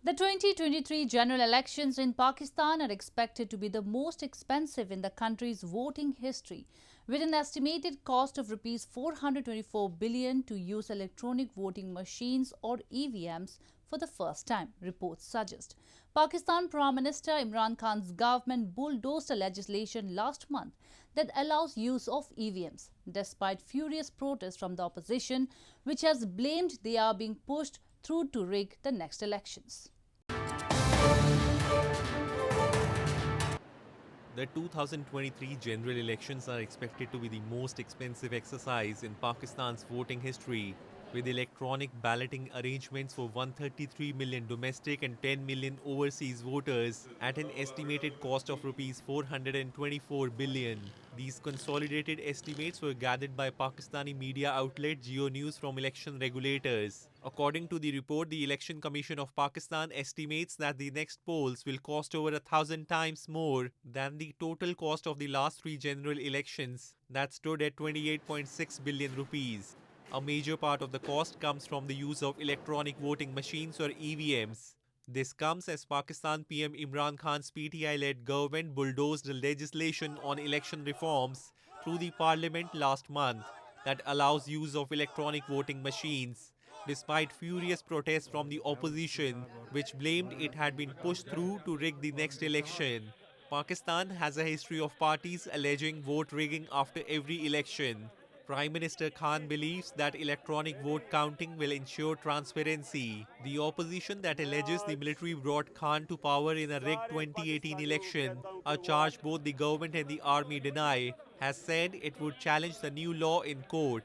The 2023 general elections in Pakistan are expected to be the most expensive in the country's voting history, with an estimated cost of Rs 424 billion to use electronic voting machines or EVMs for the first time, reports suggest. Pakistan Prime Minister Imran Khan's government bulldozed a legislation last month that allows use of EVMs, despite furious protests from the opposition, which has blamed they are being pushed through to rig the next elections. The 2023 general elections are expected to be the most expensive exercise in Pakistan's voting history, with electronic balloting arrangements for 133 million domestic and 10 million overseas voters at an estimated cost of Rs 424 billion. These consolidated estimates were gathered by Pakistani media outlet Geo News from election regulators. According to the report, the Election Commission of Pakistan estimates that the next polls will cost over 1,000 times more than the total cost of the last three general elections that stood at 28.6 billion rupees. A major part of the cost comes from the use of electronic voting machines or EVMs. This comes as Pakistan PM Imran Khan's PTI-led government bulldozed legislation on election reforms through the parliament last month that allows use of electronic voting machines, despite furious protests from the opposition, which blamed it had been pushed through to rig the next election. Pakistan has a history of parties alleging vote rigging after every election. Prime Minister Khan believes that electronic vote counting will ensure transparency. The opposition that alleges the military brought Khan to power in a rigged 2018 election, a charge both the government and the army deny, has said it would challenge the new law in court